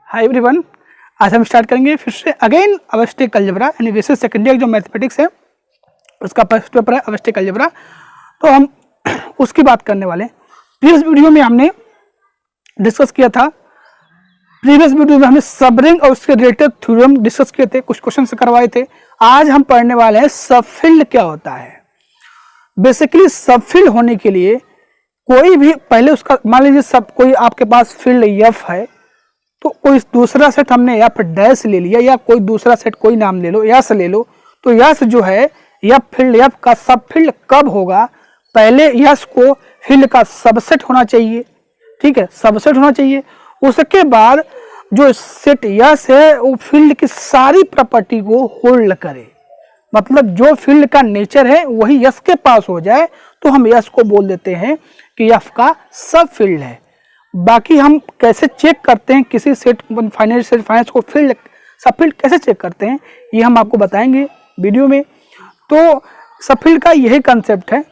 Hi everyone, आज हम start करेंगे फिर से अगेन अवस्थिक अलजेब्रा यानी बेसिक सेकेंडरी जो मैथमेटिक्स है उसका फर्स्ट पेपर है अवस्थिक अलजेब्रा। तो हम उसकी बात करने वाले हैं। प्रीवियस वीडियो में हमने डिस्कस किया था, प्रीवियस वीडियो में हमने सबरिंग और उसके रिलेटेड थ्योरम डिस्कस किए थे, कुछ क्वेश्चन करवाए थे। आज हम पढ़ने वाले हैं सबफील्ड क्या होता है। बेसिकली सबफील्ड होने के लिए कोई भी पहले उसका मान लीजिए सब कोई आपके पास फील्ड एफ है तो कोई दूसरा सेट हमने एफ डैश ले लिया या कोई दूसरा सेट कोई नाम ले लो, यस ले लो, तो यस जो है एफ फील्ड एफ का सब फील्ड कब होगा? पहले यस को फील्ड का सबसेट होना चाहिए, ठीक है, सबसेट होना चाहिए। उसके बाद जो सेट यस है वो फील्ड की सारी प्रॉपर्टी को होल्ड करे, मतलब जो फील्ड का नेचर है वही यस के पास हो जाए तो हम यस को बोल देते हैं कि एफ का सब फील्ड है। बाकी हम कैसे चेक करते हैं किसी सेट फाइनेंस को फील्ड सब फील्ड कैसे चेक करते हैं ये हम आपको बताएंगे वीडियो में। तो सब फील्ड का यही कंसेप्ट है।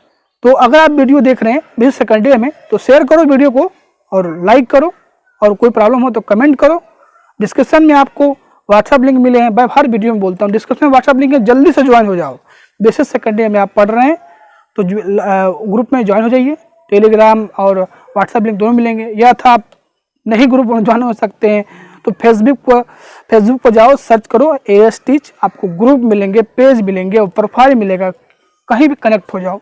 तो अगर आप वीडियो देख रहे हैं बेसिक सेकेंडरी में तो शेयर करो वीडियो को और लाइक करो, और कोई प्रॉब्लम हो तो कमेंट करो। डिस्क्रिप्शन में आपको व्हाट्सअप लिंक मिले हैं, मैं हर वीडियो में बोलता हूँ डिस्क्रिप्शन में व्हाट्सअप लिंक है, जल्दी से ज्वाइन हो जाओ। बेसिक सेकेंडरी में आप पढ़ रहे हैं तो ग्रुप में ज्वाइन हो जाइए, टेलीग्राम और व्हाट्सएप लिंक दोनों मिलेंगे। या था आप नहीं ग्रुप में ज्वाइन हो सकते हैं तो फेसबुक पर जाओ, सर्च करो AS टीच, आपको ग्रुप मिलेंगे, पेज मिलेंगे और प्रोफाइल मिलेगा, कहीं भी कनेक्ट हो जाओ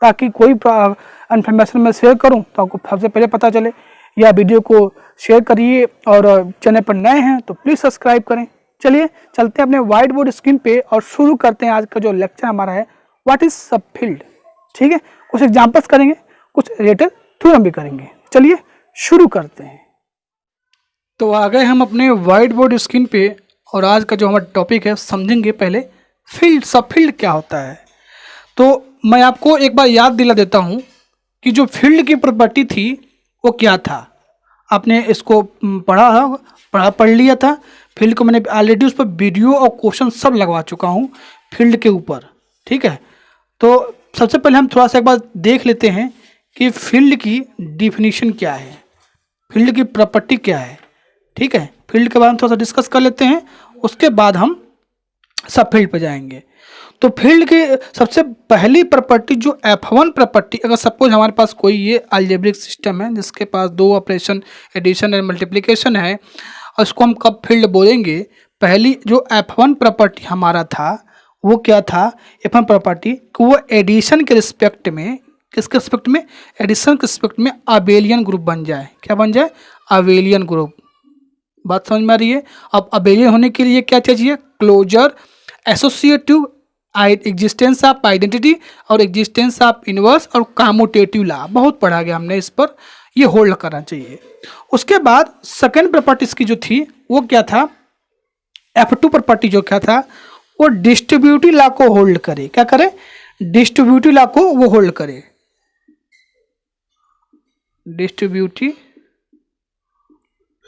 ताकि कोई इन्फॉर्मेशन मैं शेयर करूं तो आपको सबसे पहले पता चले। या वीडियो को शेयर करिए और चैनल पर नए हैं तो प्लीज़ सब्सक्राइब करें। चलिए चलते हैं अपने व्हाइट बोर्ड स्क्रीन पे और शुरू करते हैं आज का जो लेक्चर हमारा है व्हाट इज सब फील्ड। ठीक है, कुछ एग्जाम्पल्स करेंगे, कुछ रिलेटेड थ्योरम भी करेंगे। चलिए शुरू करते हैं। तो आ गए हम अपने व्हाइट बोर्ड स्क्रीन पे और आज का जो हमारा टॉपिक है समझेंगे पहले फील्ड। सब फील्ड क्या होता है तो मैं आपको एक बार याद दिला देता हूँ कि जो फील्ड की प्रॉपर्टी थी वो क्या था। आपने इसको पढ़ लिया था। फील्ड को मैंने ऑलरेडी उस पर वीडियो और क्वेश्चन सब लगवा चुका हूँ फील्ड के ऊपर, ठीक है। तो सबसे पहले हम थोड़ा सा एक बार देख लेते हैं कि फील्ड की डिफिनीशन क्या है, फील्ड की प्रॉपर्टी क्या है, ठीक है। फील्ड के बारे में थोड़ा सा डिस्कस कर लेते हैं, उसके बाद हम सब फील्ड पे जाएंगे। तो फील्ड की सबसे पहली प्रॉपर्टी जो F1 प्रॉपर्टी, अगर सपोज हमारे पास कोई ये अलजेब्रिक सिस्टम है जिसके पास दो ऑपरेशन एडिशन एंड मल्टीप्लिकेशन है और इसको हम कब फील्ड बोलेंगे? पहली जो F1 प्रॉपर्टी हमारा था वो क्या था? F1 प्रॉपर्टी कि वो एडिशन के रिस्पेक्ट में, किसके रिस्पेक्ट में? एडिशन के रिस्पेक्ट में अबेलियन ग्रुप बन जाए। क्या बन जाए? Abelian group. बात समझ में आ रही है? अब अबेलियन होने के लिए क्या चाहिए? Closure, associative, existence of identity और एग्जिस्टेंस ऑफ इनवर्स और कम्यूटेटिव लॉ। बहुत पढ़ा गया हमने इस पर, ये होल्ड करना चाहिए। उसके बाद सेकेंड प्रॉपर्टी इसकी जो थी वो क्या था? F2 प्रॉपर्टी जो क्या था वो डिस्ट्रीब्यूटिव लॉ को होल्ड करे। क्या करे? डिस्ट्रीब्यूटिव लॉ को वो होल्ड करे, डिस्ट्रीब्यूटिव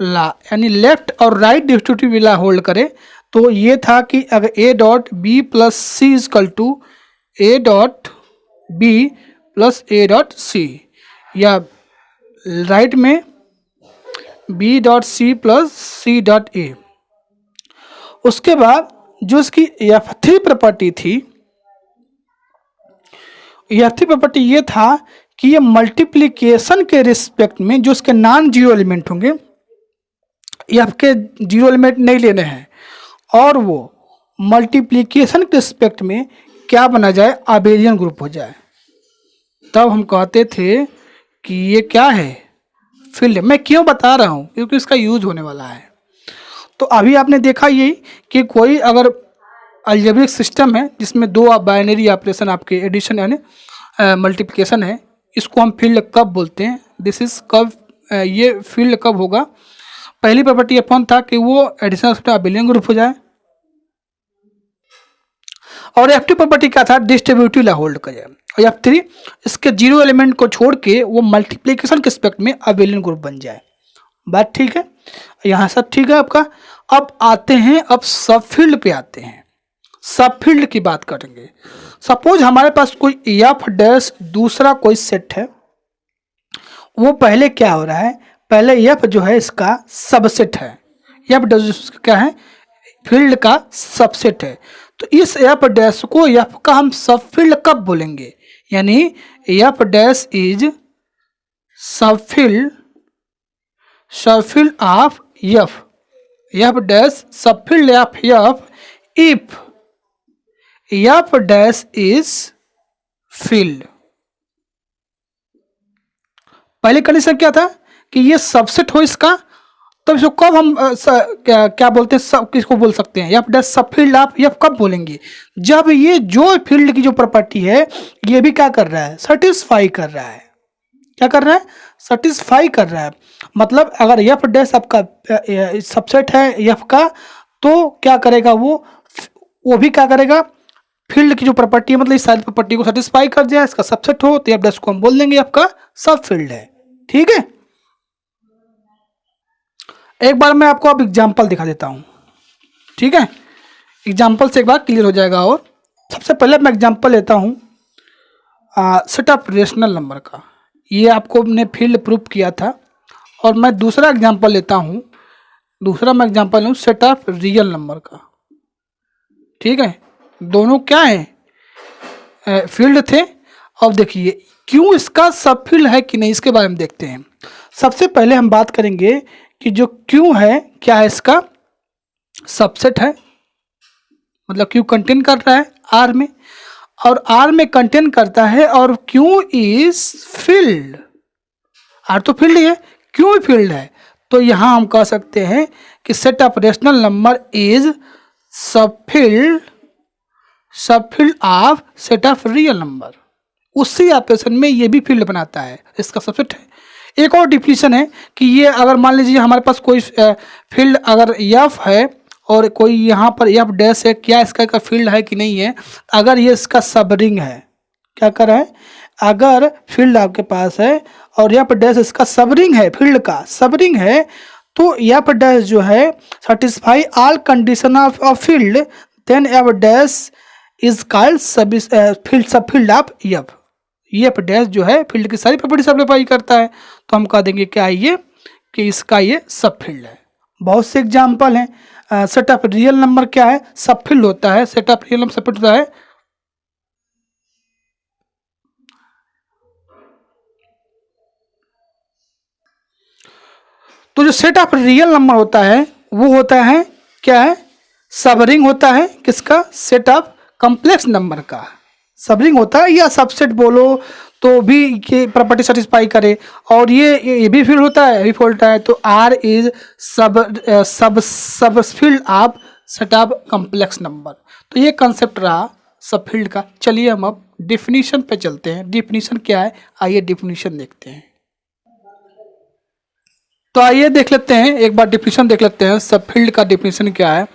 लॉ यानी लेफ्ट और राइट डिस्ट्रीब्यूटिव लॉ होल्ड करे। तो ये था कि अगर A dot b plus c is equal to A dot b plus A dot c, या राइट में B dot c plus C dot A। उसके बाद जो इसकी F3 प्रॉपर्टी थी, F3 प्रॉपर्टी ये था कि ये मल्टीप्लिकेशन के रिस्पेक्ट में जो इसके नॉन जीरो एलिमेंट होंगे, F के जीरो एलिमेंट नहीं लेने हैं, और वो मल्टीप्लिकेशन के रिस्पेक्ट में क्या बना जाए? अबेलियन ग्रुप हो जाए। तब हम कहते थे कि ये क्या है? फील्ड। मैं क्यों बता रहा हूँ? क्योंकि इसका यूज होने वाला है। तो अभी आपने देखा यही कि कोई अगर अलजेब्रिक सिस्टम है जिसमें दो बाइनरी ऑपरेशन आपके एडिशन यानी मल्टीप्लिकेशन है, इसको हम फील्ड कब बोलते हैं? दिस इज कब, ये फील्ड कब होगा? पहली प्रॉपर्टी F1 था कि वो एडिशन अबेलियन ग्रुप हो जाए, और F2 प्रॉपर्टी क्या था? डिस्ट्रीब्यूटिव लॉ होल्ड करे। और F3 इसके जीरो एलिमेंट को छोड़ के वो मल्टीप्लिकेशन के रिस्पेक्ट में अबेलियन ग्रुप बन जाए। बात ठीक है? यहाँ सब ठीक है आपका। अब आते हैं, अब सब फील्ड पे आते हैं। सब फील्ड की बात करेंगे। सपोज हमारे पास कोई F डैश दूसरा कोई सेट है, वो पहले क्या हो रहा है? पहले F जो है इसका सबसेट है, एफ डैश क्या है, फील्ड का सबसेट है। तो इस एफ डैश को एफ का हम सब फील्ड कब बोलेंगे, यानी F dash is subfield of F, F dash subfield of F if F dash is field. पहले कंडीशन क्या था कि ये सबसेट हो इसका, तो इसको कब हम क्या बोलते हैं, सब किसको बोल सकते हैं, F dash subfield of F कब बोलेंगे, जब ये जो फील्ड की जो प्रॉपर्टी है ये भी क्या कर रहा है, सेटिस्फाई कर रहा है। क्या कर रहा है, सेटिस्फाई कर रहा है। मतलब अगर एफ डैश आपका सबसेट है एफ का, तो क्या करेगा वो भी क्या करेगा, फील्ड की जो प्रॉपर्टी है मतलब इस सारी प्रॉपर्टी को सेटिस्फाई कर दिया, इसका सबसेट हो तो एफ डैश को हम बोल देंगे आपका सब फील्ड है। ठीक है, एक बार मैं आपको अब एग्जांपल दिखा देता हूं। ठीक है, एग्जांपल से एक बार क्लियर हो जाएगा। और सबसे पहले मैं एग्जांपल लेता हूं सेट ऑफ रेशनल नंबर का, ये आपको हमने फील्ड प्रूफ किया था। और मैं दूसरा एग्जांपल लेता हूं, दूसरा मैं एग्जांपल लूँ सेट ऑफ रियल नंबर का। ठीक है, दोनों क्या है, फील्ड थे। अब देखिए क्यों इसका सब फील्ड है कि नहीं, इसके बारे में देखते हैं। सबसे पहले हम बात करेंगे कि जो क्यों है क्या है, इसका सबसेट है, मतलब क्यों कंटेन कर रहा है आर में, और आर में कंटेन करता है, और क्यों इज फील्ड, आर तो फील्ड है, क्यों फील्ड है। तो यहां हम कह सकते हैं कि set of rational number is subfield of set of real number. उसी ऑपरेशन में ये भी फील्ड बनाता है, इसका सबसेट है। एक और डिफिनीशन है कि ये अगर मान लीजिए हमारे पास कोई फील्ड अगर एफ है और कोई यहाँ पर एफ डैश है, क्या इसका फील्ड है कि नहीं है, अगर ये इसका सबरिंग है, क्या कर रहा है, अगर फील्ड आपके पास है और एफ डैश इसका सबरिंग है, फील्ड का सबरिंग है, तो एफ डैश जो है satisfy all condition of field, then F dash is called subfield of F. F dash जो है फील्ड की सारी प्रॉपर्टी सप्लाई करता है, तो हम कह देंगे क्या है ये, कि इसका ये सब फील्ड है। बहुत से एग्जाम्पल हैं। सेट ऑफ रियल नंबर क्या है, सब फील्ड होता है, सेट ऑफ रियल नंबर सब फील्ड होता है। तो जो सेट ऑफ रियल नंबर होता है वो होता है क्या है, सबरिंग होता है किसका, सेट ऑफ कॉम्प्लेक्स नंबर का सबरिंग होता है, या सबसेट बोलो तो भी ये प्रॉपर्टी सेटिस्फाई करे। और ये भी फील्ड होता है, भी फील्ड होता है। तो are is subfield of set of complex number. तो ये कंसेप्ट रहा सब फील्ड का। चलिए हम अब डिफिनीशन पे चलते हैं। डिफिनीशन क्या है, आइए डिफिनीशन देखते हैं। तो आइए देख लेते हैं, एक बार डिफिनीशन देख लेते हैं सब फील्ड का डिफिनीशन क्या है।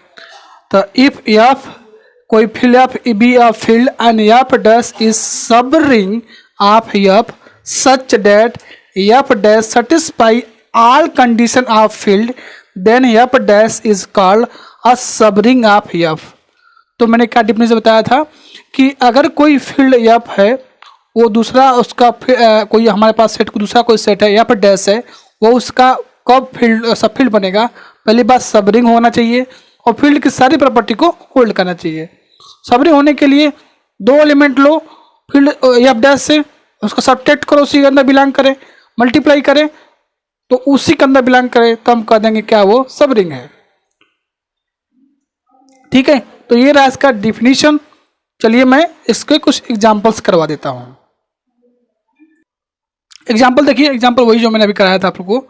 तो इफ एफ कोई field F be a field and F dash is subring of F such that F dash satisfy all condition of field, then F dash is called a subring of F. तो मैंने क्या definition बताया था कि अगर कोई field F है, वो दूसरा उसका कोई हमारे पास सेट दूसरा कोई सेट है एफ डैश है, वो उसका कब फील्ड सब फील्ड बनेगा, पहली बात सब रिंग होना चाहिए और फील्ड की सारी प्रॉपर्टी को होल्ड करना चाहिए। सब रिंग होने के लिए दो एलिमेंट लो फील्ड एफ डैश से, उसका सबट्रैक्ट करो, उसी के अंदर बिलोंग करे, मल्टीप्लाई करें तो उसी के अंदर बिलोंग करे, तो हम कह देंगे क्या वो सब रिंग है। ठीक है, तो ये रहा इसका डिफिनीशन। चलिए मैं इसके कुछ एग्जांपल्स करवा देता हूं। एग्जांपल देखिए, एग्जांपल वही जो मैंने अभी कराया था आप लोगों को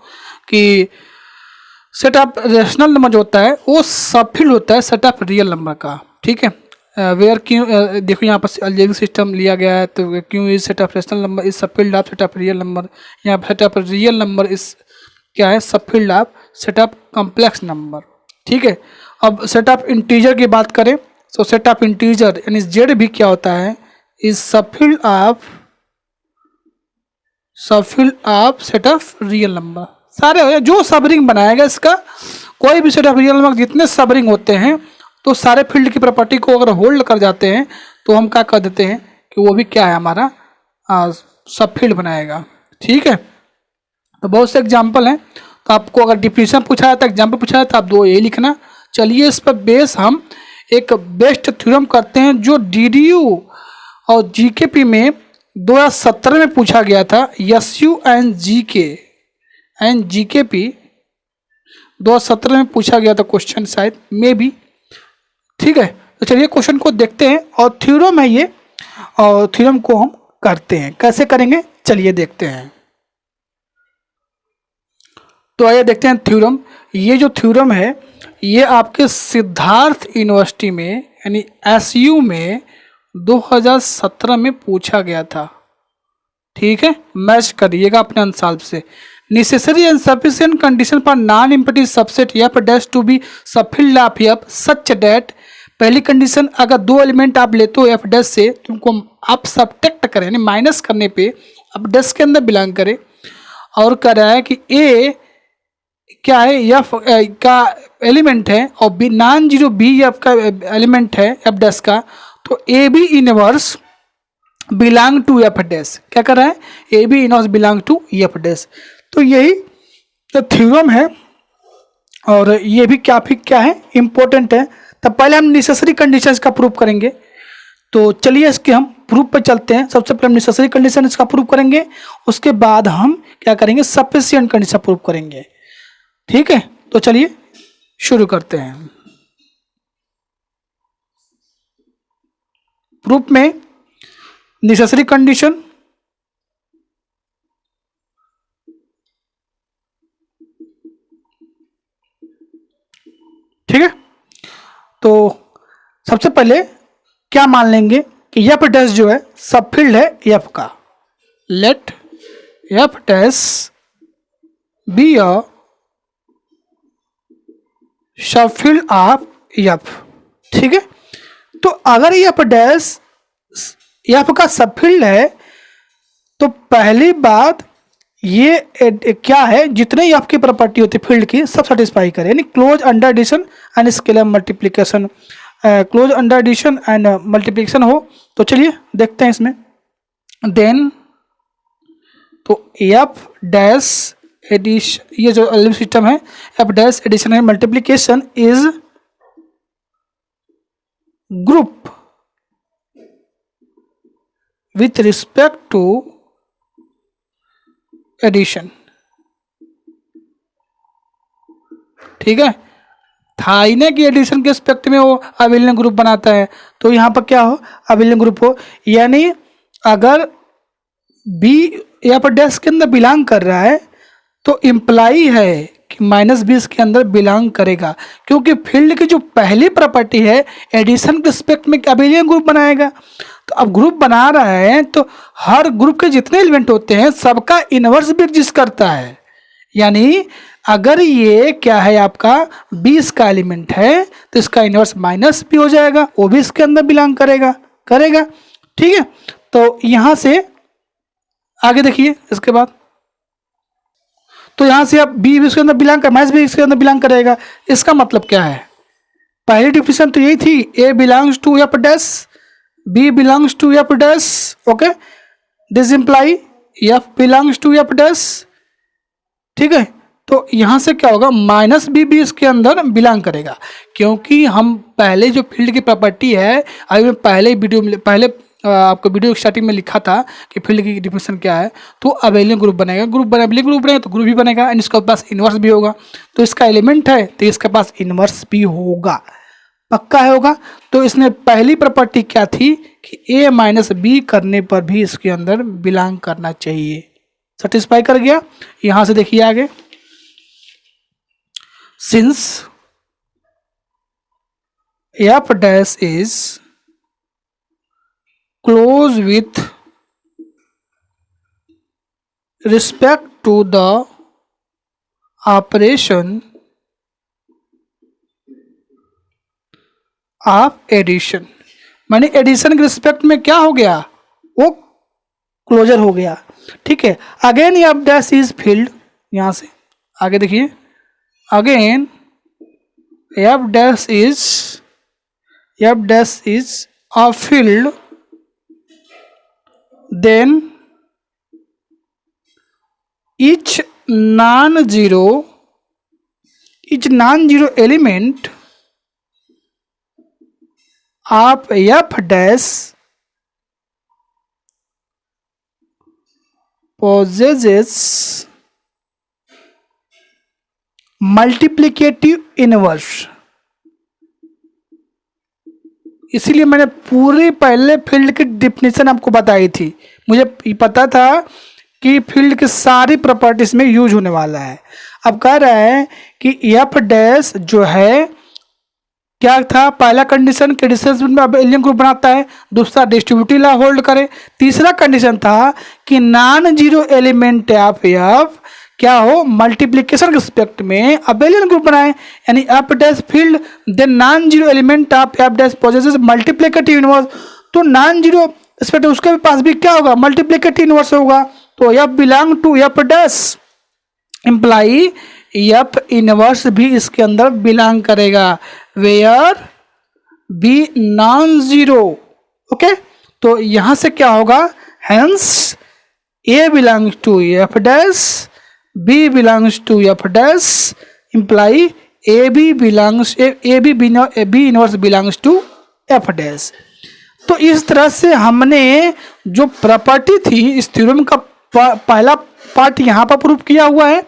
कि सेट ऑफ रेशनल नंबर जो होता है वो सब फील्ड होता है सेट ऑफ रियल नंबर का। ठीक है, वेयर क्यों देखो यहाँ पर अलजेब्रिक सिस्टम लिया गया है, तो क्यों is set of rational number is subfield of set of real number. यहाँ पर set of real number is क्या है, subfield of set of complex number. ठीक है, अब सेट ऑफ इंटीजर की बात करें तो सेट ऑफ इंटीजर यानी जेड भी क्या होता है, is subfield of set of real number. सारे जो सब रिंग बनाएगा इसका, कोई भी सेट ऑफ रियल नंबर जितने सब रिंग होते हैं तो सारे फील्ड की प्रॉपर्टी को अगर होल्ड कर जाते हैं तो हम क्या कर देते हैं कि वो भी क्या है हमारा सब फील्ड बनाएगा। ठीक है, तो बहुत से एग्जाम्पल हैं। तो आपको अगर डिफिनेशन पूछा जाता है, एग्जाम्पल पूछा जाता है, आप दो यही लिखना। चलिए इस पर बेस हम एक बेस्ट थ्योरम करते हैं जो DDU और GKP में 2017 में पूछा गया था। SU एंड GKP 2017 में पूछा गया था क्वेश्चन, शायद मे बी। ठीक है, तो चलिए क्वेश्चन को देखते हैं और थ्योरम है ये, और थ्योरम को हम करते हैं। कैसे करेंगे चलिए देखते हैं। तो आइए देखते हैं थ्योरम। ये जो थ्योरम है ये आपके सिद्धार्थ यूनिवर्सिटी में यानी SU में 2017 में पूछा गया था। ठीक है, मैच करिएगा अपने अनुसार से। Necessary and sufficient condition for non impeding subset F dash to be subfield of F such that, पहली कंडीशन अगर दो एलिमेंट आप लेते हो F डैश से, तुमको आप सब्ट्रैक्ट करें यानी माइनस करने पे अब डैश के अंदर बिलोंग करे, और कह रहा है कि A क्या है F का एलिमेंट है और B non zero B F का एलिमेंट है F डैश का, तो a b inverse belong to F dash. क्या कर रहा है, a b inverse belong to F dash. तो यही तो थ्योरम है और ये भी क्या है इम्पोर्टेंट है। तब पहले हम नेसेसरी कंडीशंस का प्रूफ करेंगे। तो चलिए इसके हम प्रूफ पे चलते हैं। सबसे पहले हम नेसेसरी कंडीशन इसका प्रूफ करेंगे, उसके बाद हम क्या करेंगे, सफिशिएंट कंडीशन प्रूफ करेंगे। ठीक है, तो चलिए शुरू करते हैं। प्रूफ में नेसेसरी कंडीशन, ठीक है। तो सबसे पहले क्या मान लेंगे कि F डैश जो है सबफील्ड है F का। Let F dash be a subfield of F। ठीक है, तो अगर F डैश F का सबफील्ड है तो पहली बात ये क्या है, जितने F की प्रॉपर्टी होती है फील्ड की सब सेटिस्फाई करे, यानी close under addition and scalar multiplication, close under addition and multiplication हो। तो चलिए देखते हैं इसमें। देन तो F डैश एडिशन, ये जो एलिमेंट सिस्टम है F dash addition and multiplication is group with respect to addition. ठीक है, था ही नहीं कि एडिशन के रिस्पेक्ट में वो अबेलियन ग्रुप बनाता है, तो यहाँ पर क्या हो, अबेलियन ग्रुप हो। यानी अगर बी F डैश के अंदर बिलोंग कर रहा है तो इम्प्लाई है कि -B इसके अंदर बिलोंग करेगा, क्योंकि फील्ड की जो पहली प्रॉपर्टी है एडिशन के रिस्पेक्ट में अबेलियन ग्रुप बनाएगा। तो अब ग्रुप बना रहा है तो हर ग्रुप के जितने एलिमेंट होते हैं सबका इनवर्स भी एग्जिस्ट करता है। यानी अगर ये क्या है आपका 20 का एलिमेंट है तो इसका इनवर्स -B हो जाएगा, वो भी इसके अंदर बिलोंग करेगा। ठीक है, तो यहां से आगे देखिए इसके बाद, तो यहां से अब B इसके अंदर बिलोंग कर, -B इसके अंदर बिलोंग करेगा। इसका मतलब क्या है, पहली डिफिनेशन तो यही थी, A belongs to F dash, B belongs to F dash. Okay, this imply F belongs to F dash. ठीक है, तो यहां से क्या होगा, -B भी इसके अंदर बिलोंग करेगा, क्योंकि हम पहले जो फील्ड की प्रॉपर्टी है, अभी मैं पहले आपको वीडियो स्टार्टिंग में लिखा था कि फील्ड की डिफिनेशन क्या है। तो अबेलियन ग्रुप बनेगा, अबेलियन ग्रुप बनेगा तो ग्रुप भी बनेगा एंड इसके पास इनवर्स भी होगा। तो इसका एलिमेंट है तो इसके पास इनवर्स भी होगा, पक्का है होगा। तो इसने पहली प्रॉपर्टी क्या थी कि A-B करने पर भी इसके अंदर बिलोंग करना चाहिए, सेटिस्फाई कर गया। यहां से देखिए आगे, since F dash is close with respect to the operation of addition, माने एडिशन के रिस्पेक्ट में क्या हो गया, वो क्लोजर हो गया। ठीक है, again F dash is field, यहां से आगे देखिए, again F dash is a field, then each non-zero is non zero element of F dash possesses multiplicative inverse. इसीलिए मैंने पूरी पहले फील्ड की डिफिनेशन आपको बताई थी। मुझे पता था कि फील्ड की सारी प्रॉपर्टीज में यूज होने वाला है। अब कह रहा है कि एफ डैश जो है क्या था, पहला कंडीशन के डिस्टेंस में अबेलियन ग्रुप बनाता है, दूसरा डिस्ट्रीब्यूटिव लॉ होल्ड करे, तीसरा कंडीशन था कि non zero element of F क्या हो, मल्टीप्लिकेशन के रिस्पेक्ट में अबेलियन ग्रुप बनाए, यानी F dash field then non zero element of F dash possesses multiplicative inverse. तो नॉन जीरो रिस्पेक्ट उसके पास भी क्या होगा, मल्टीप्लिकेटिव इनवर्स होगा। तो F belong to F dash imply F inverse भी इसके अंदर बिलोंग करेगा, where b non zero. Okay, तो यहां से क्या होगा, hence a belongs to F dash, b belongs to F dash imply a b belongs b inverse belongs to F dash. तो इस तरह से हमने जो प्रॉपर्टी थी इस थ्योरम का पहला पार्ट यहाँ पर प्रूव किया हुआ है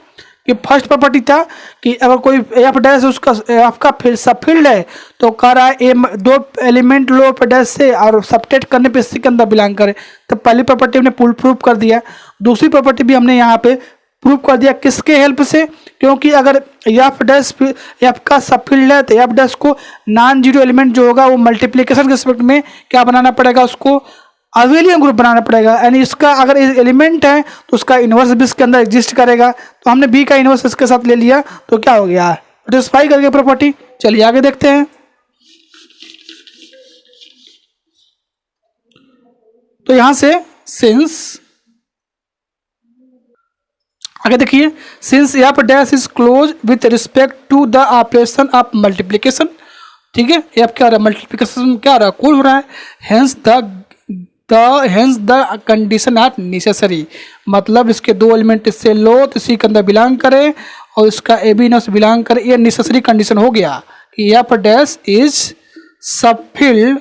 कि फर्स्ट प्रॉपर्टी था कि अगर कोई एफ डैश उसका एफ का सब फील्ड है तो कह रहा है ए दो एलिमेंट लो एफ डैश से और सब्ट्रैक्ट करने पे इसी के अंदर बिलोंग करे। तो पहली प्रॉपर्टी हमने प्रूव कर दिया, दूसरी प्रॉपर्टी भी हमने यहाँ पे प्रूव कर दिया। किसके हेल्प से, क्योंकि अगर एफ डैश एफ का सब फील्ड है तो एफ डैश को नॉन जीरो एलिमेंट जो होगा वो मल्टीप्लिकेशन के रिस्पेक्ट में क्या बनाना पड़ेगा, उसको अबेलियन ग्रुप बनाना पड़ेगा। यानी इसका अगर एलिमेंट है तो उसका इन्वर्स भी इसके अंदर एग्जिस्ट करेगा। तो हमने बी का इन्वर्स इसके साथ ले लिया तो क्या हो गया, सेटिस्फाई करके प्रॉपर्टी। चलिए आगे देखते हैं। तो यहां से सिंस आगे देखिए, since F dash is close with respect to the operation of multiplication, ठीक है, एफ क्या हो रहा है, मल्टीप्लिकेशन क्या हो रहा है, क्लोज हो रहा है, hence the condition are necessary. मतलब इसके दो एलिमेंट इससे लो तो इसी के अंदर बिलोंग करे और इसका ए बी इनवर्स बिलोंग करे, ये नेसेसरी कंडीशन हो गया कि F dash is subfield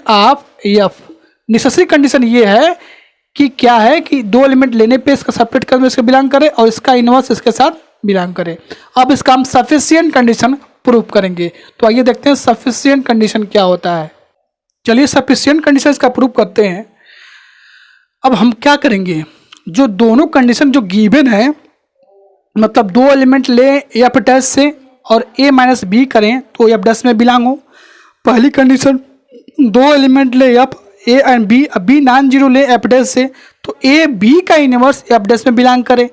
of F. Necessary condition ये है कि क्या है कि दो एलिमेंट लेने पे इसका सब्ट्रैक्ट करके इसके बिलोंग करे और इसका इनवर्स इसके साथ बिलोंग करे। अब इसका हम सफिशिएंट कंडीशन प्रूव करेंगे। तो आइए देखते हैं सफिशिएंट कंडीशन क्या होता है। चलिए सफिशिएंट कंडीशन इसका प्रूव करते हैं। अब हम क्या करेंगे, जो दोनों कंडीशन जो गिवन है, मतलब दो एलिमेंट ले एफ डैश से और ए माइनस बी करें तो एफ डैश में बिलोंग हो। पहली कंडीशन दो एलिमेंट ले F a and b, b non zero ले एफ डैश से तो ए बी का इनवर्स एफ डैश में बिलोंग करे।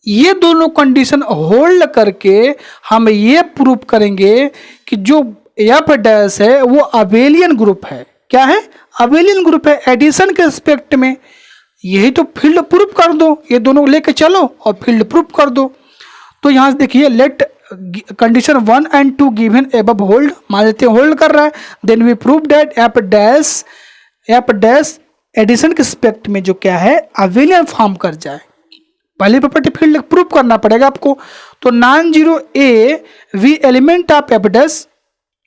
ये दोनों कंडीशन होल्ड करके हम ये प्रूव करेंगे कि जो एफ डैश है वो अबेलियन ग्रुप है। क्या है, अबेलियन ग्रुप है एडिशन के रिस्पेक्ट में। यही तो फील्ड प्रूफ कर दो, ये दोनों लेके चलो और फील्ड प्रूफ कर दो। तो यहाँ से देखिए, let condition 1 and 2 given above hold, मान लेते हैं होल्ड कर रहा है, then we prove that F dash addition के रिस्पेक्ट में जो क्या है अबेलियन फॉर्म कर जाए। पहली प्रॉपर्टी फील्ड प्रूफ करना पड़ेगा आपको। तो non zero A V element of F dash,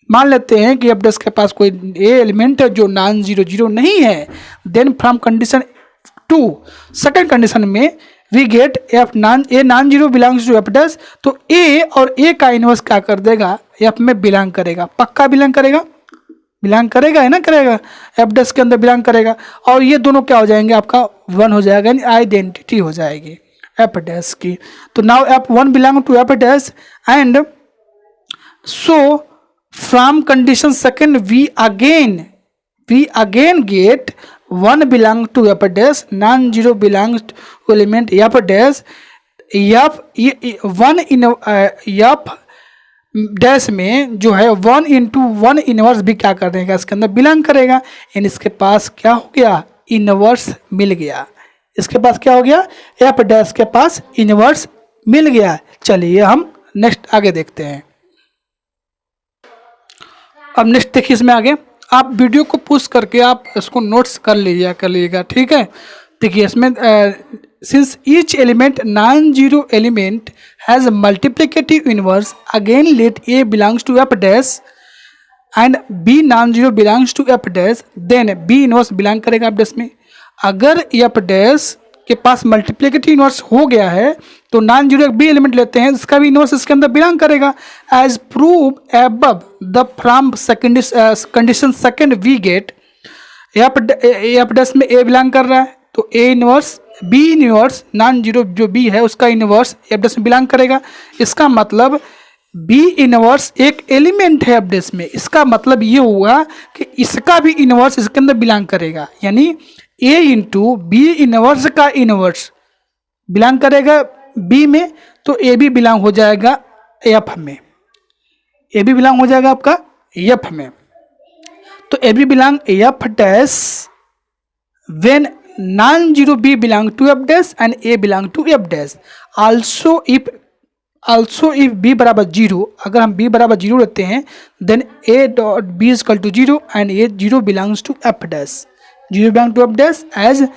मान लेते हैं कि एफ डैश के पास कोई ए एलिमेंट है जो नॉन जीरो जीरो नहीं है, then from condition 2 second condition में we get F non zero belongs to F dash. तो ए और ए का इनवर्स क्या कर देगा, एफ में बिलोंग करेगा, पक्का बिलोंग करेगा, बिलोंग करेगा है ना, करेगा, एफ डैश के अंदर बिलोंग करेगा। और ये दोनों क्या हो जाएंगे, आपका 1 हो जाएगा, यानी आइडेंटिटी हो जाएगी एफ डैश की। तो now F 1 belong to F dash and so from condition second we again get 1 belong to F dash, non zero belongs to element F dash. F 1 in F dash में जो है 1 into 1 inverse भी क्या कर देगा, इसके अंदर belong करेगा। यानी इसके पास क्या हो गया, इनवर्स मिल गया। इसके पास क्या हो गया, एफ डैश के पास इनवर्स मिल गया। चलिए हम नेक्स्ट आगे देखते हैं। अब नेक्स्ट देखिए, इसमें आगे आप वीडियो को पुश करके आप इसको नोट्स कर लीजिएगा, ठीक है। देखिए इसमें since each element non-zero element has a multiplicative inverse, again let A belongs to F dash and B non-zero belongs to F dash, then B inverse belong करेगा F dash में। अगर F dash के पास multiplicative inverse हो गया है तो non zero एक B element लेते हैं, इसका भी इनवर्स इसके अंदर बिलोंग करेगा। As prove above the from condition second we get F dash में ए बिलोंग कर रहा है तो A inverse B inverse non zero जो बी है उसका इनवर्स एफ डैश में बिलोंग करेगा। इसका मतलब बी इनवर्स एक एलिमेंट है एफ डैश में, इसका मतलब ये हुआ कि इसका भी इनवर्स इसके अंदर बिलोंग करेगा, यानी ए इंटू बी इनवर्स का इनवर्स बिलोंग करेगा बी में, तो ए भी बिलोंग हो जाएगा एफ में, ए भी बिलोंग हो जाएगा आपका एफ में। तो ए भी belong F dash when non zero B belong to F dash and A belong to F dash. Also if B बराबर जीरो, अगर हम बी बराबर जीरो लेते हैं then A dot B is equal to zero and A zero belongs to F dash, zero belong to F dash as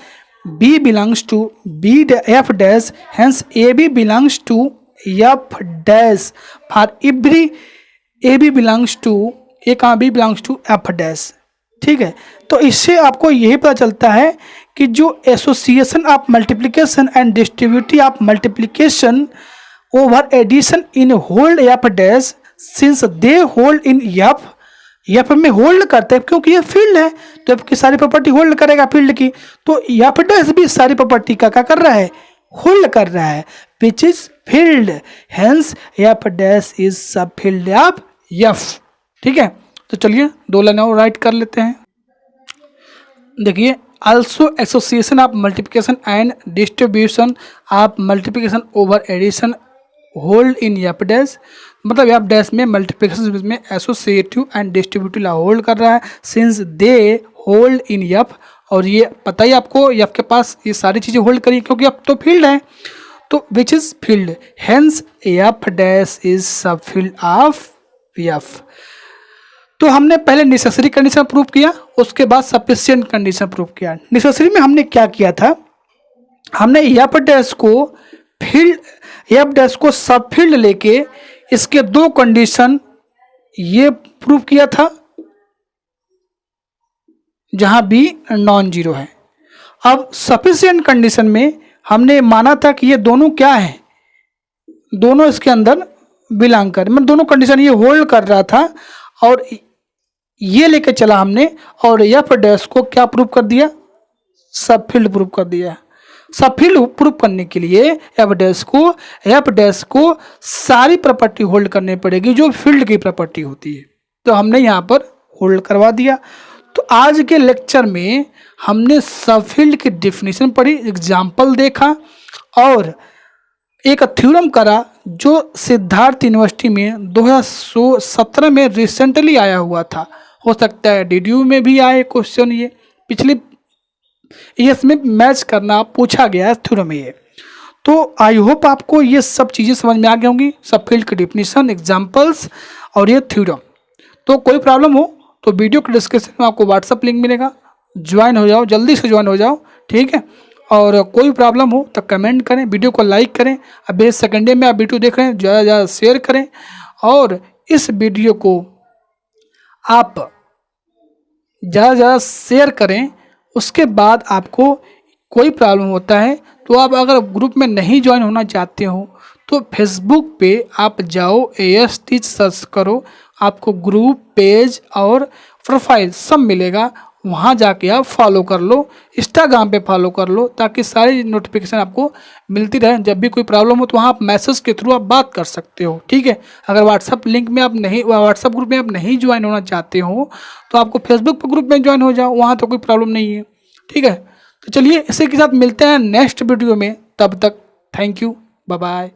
B belongs to B F dash, hence AB belongs to F dash for every AB belongs to A कहाँ B belongs to F dash। ठीक है, तो इससे आपको यही पता चलता है कि जो association of multiplication and distributive of multiplication over addition in hold F dash since they hold in F में होल्ड करते हैं क्योंकि ये फील्ड है तो एफ की सारी प्रॉपर्टी होल्ड करेगा फील्ड की, तो एफ डैश भी सारी प्रॉपर्टी का क्या कर रहा है, होल्ड कर रहा है, which is field, hence F dash is subfield of F. ठीक है, तो चलिए दो लाइन और राइट कर लेते हैं। देखिए, also association of multiplication and distribution of multiplication over addition hold in F dash, मतलब एफ डैश में मल्टीप्लिकेशन में एसोसिएटिव एंड डिस्ट्रीब्यूटिव होल्ड कर रहा है since they hold in F, और ये पता ही आपको एफ के पास ये सारी चीज़ें होल्ड करी क्योंकि एफ तो फील्ड है, तो which is field, hence F dash is subfield of F. तो हमने पहले नेसेसरी कंडीशन प्रूव किया, उसके बाद सफिशिएंट कंडीशन प्रूव किया। नेसेसरी में हमने क्या किया था, हमने एफ डैश को फील्ड, एफ डैश को सब फील्ड लेके इसके दो कंडीशन ये प्रूव किया था जहां बी नॉन जीरो है। अब सफिशिएंट कंडीशन में हमने माना था कि ये दोनों क्या है, दोनों इसके अंदर बिलोंग कर, मतलब दोनों कंडीशन ये होल्ड कर रहा था और ये लेके चला हमने और एफ डैश को क्या प्रूव कर दिया, सब फील्ड प्रूव कर दिया। सब फील्ड प्रूव करने के लिए एफ डैश को सारी प्रॉपर्टी होल्ड करनी पड़ेगी जो फील्ड की प्रॉपर्टी होती है, तो हमने यहाँ पर होल्ड करवा दिया। तो आज के लेक्चर में हमने सब फील्ड की डेफिनेशन पढ़ी, एग्जाम्पल देखा और एक थ्योरम करा जो सिद्धार्थ यूनिवर्सिटी में 2017 में रिसेंटली आया हुआ था। हो सकता है DDU में भी आए क्वेश्चन, ये पिछले इसमें मैच करना पूछा गया है थ्योरम में ये। तो आई होप आपको ये सब चीज़ें समझ में आ गई होंगी, सब फील्ड की डेफिनेशन, एग्जांपल्स और ये थ्योरम। तो कोई प्रॉब्लम हो तो वीडियो के डिस्क्रिप्शन में आपको व्हाट्सअप लिंक मिलेगा, ज्वाइन हो जाओ, जल्दी से ज्वाइन हो जाओ। ठीक है, और कोई प्रॉब्लम हो तो कमेंट करें, वीडियो को लाइक करें। अब सेकेंड डे में आप वीडियो देख रहे हैं, ज़्यादा ज़्यादा शेयर करें और इस वीडियो को आप ज़्यादा ज़्यादा शेयर करें। उसके बाद आपको कोई प्रॉब्लम होता है तो आप अगर ग्रुप में नहीं ज्वाइन होना चाहते हो तो फेसबुक पे आप जाओ, AS टीच सर्च करो, आपको ग्रुप, पेज और प्रोफाइल सब मिलेगा, वहाँ जाके आप फॉलो कर लो, इंस्टाग्राम पे फॉलो कर लो ताकि सारी नोटिफिकेशन आपको मिलती रहे। जब भी कोई प्रॉब्लम हो तो वहाँ आप मैसेज के थ्रू आप बात कर सकते हो। ठीक है, अगर व्हाट्सअप लिंक में आप नहीं, व्हाट्सअप ग्रुप में आप नहीं ज्वाइन होना चाहते हो तो आपको फेसबुक पर ग्रुप में ज्वाइन हो जाओ, वहाँ तो कोई प्रॉब्लम नहीं है। ठीक है, तो चलिए इसी के साथ मिलते हैं नेक्स्ट वीडियो में, तब तक थैंक यू, बाय बाय।